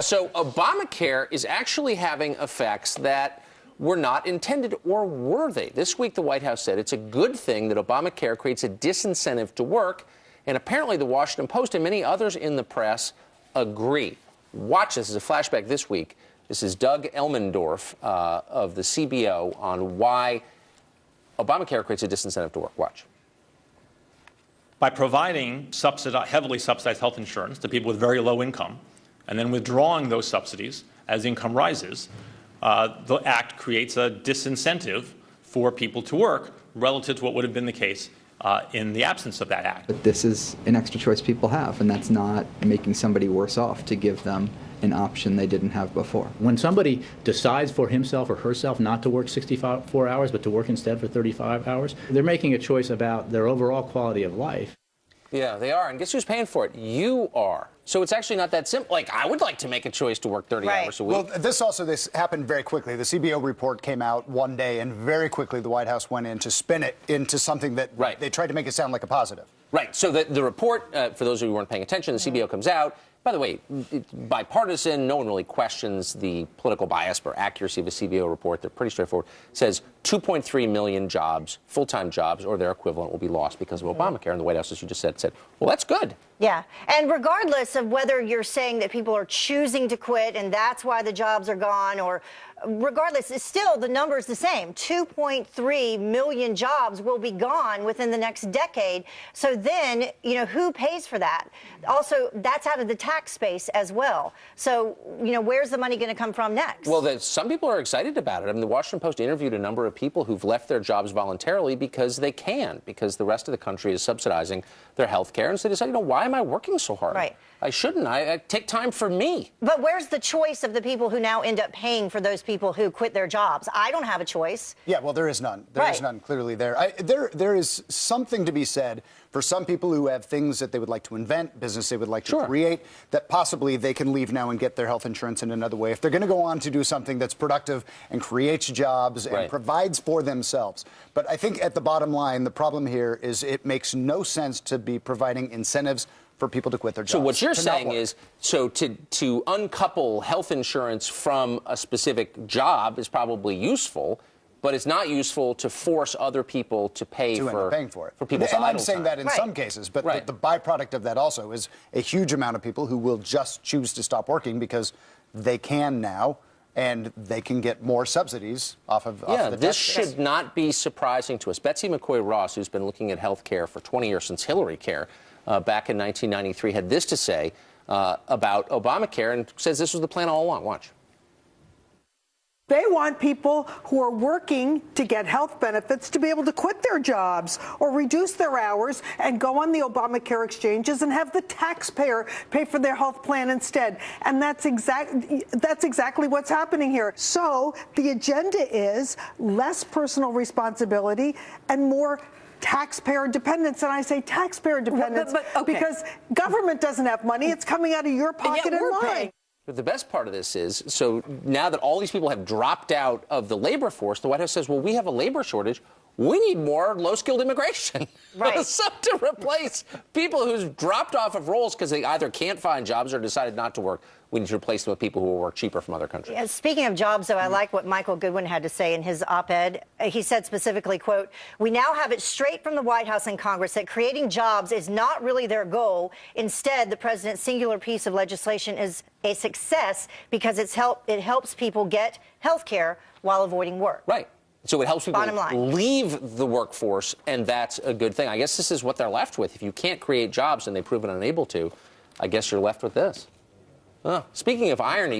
So Obamacare is actually having effects that were not intended, or were they? This week, the White House said it's a good thing that Obamacare creates a disincentive to work, and apparently the Washington Post and many others in the press agree. Watch this as a flashback this week. This is Doug Elmendorf of the CBO on why Obamacare creates a disincentive to work. Watch. By providing heavily subsidized health insurance to people with very low income, and then withdrawing those subsidies as income rises, the Act creates a disincentive for people to work relative to what would have been the case in the absence of that Act. But this is an extra choice people have, and that's not making somebody worse off to give them an option they didn't have before. When somebody decides for himself or herself not to work 64 hours, but to work instead for 35 hours, they're making a choice about their overall quality of life. Yeah, they are. And guess who's paying for it? You are. So it's actually not that simple. Like, I would like to make a choice to work 30 hours a week. Well, this happened very quickly. The CBO report came out one day, and very quickly the White House went in to spin it into something that they tried to make it sound like a positive. Right. So the report, for those of you who weren't paying attention, the CBO comes out. By the way, bipartisan, no one really questions the political bias or accuracy of a CBO report. They're pretty straightforward. It says 2.3 million jobs, full-time jobs, or their equivalent will be lost because of Obamacare. And the White House, as you just said, well, that's good. Yeah. And regardless of whether you're saying that people are choosing to quit and that's why the jobs are gone, or regardless, it's still the number is the same. 2.3 million jobs will be gone within the next decade. So then, who pays for that? Also, that's out of the tax space as well. So, where's the money going to come from next? Well, some people are excited about it. I mean, the Washington Post interviewed a number of people who've left their jobs voluntarily because they can, because the rest of the country is subsidizing their health care. And so they decide, why am I working so hard? Right. I shouldn't. I take time for me. But where's the choice of the people who now end up paying for those people who quit their jobs? I don't have a choice. Yeah, well, there is none. There is none clearly there. There is something to be said for some people who have things that they would like to invent, business they would like to create, that possibly they can leave now and get their health insurance in another way. If they're going to go on to do something that's productive and creates jobs and provides for themselves. But I think at the bottom line, the problem here is it makes no sense to be providing incentives for people to quit their jobs. So what you're saying is, to uncouple health insurance from a specific job is probably useful, but it's not useful to force other people to pay for people's And I'm idle saying time. that in some cases, but the byproduct of that also is a huge amount of people who will just choose to stop working because they can now, and they can get more subsidies off of the tax this should not be surprising to us. Betsy McCoy-Ross, who's been looking at health care for 20 years, since Hillary Care, back in 1993, had this to say about Obamacare, and says this was the plan all along. Watch. They want people who are working to get health benefits to be able to quit their jobs or reduce their hours and go on the Obamacare exchanges and have the taxpayer pay for their health plan instead. And that's exactly what's happening here. So the agenda is less personal responsibility and more taxpayer dependence. And I say taxpayer dependence because government doesn't have money. It's coming out of your pocket and mine. But the best part of this is, so now that all these people have dropped out of the labor force, the White House says, well, we have a labor shortage. We need more low-skilled immigration. So to replace people who've dropped off of roles because they either can't find jobs or decided not to work, we need to replace them with people who will work cheaper from other countries. Yeah, speaking of jobs, though, I like what Michael Goodwin had to say in his op-ed. He said specifically, quote, "We now have it straight from the White House and Congress that creating jobs is not really their goal. Instead, the president's singular piece of legislation is a success because it helps people get health care while avoiding work." Right. So it helps people leave the workforce, and that's a good thing. I guess this is what they're left with. If you can't create jobs and they've proven unable to, I guess you're left with this. Speaking of irony,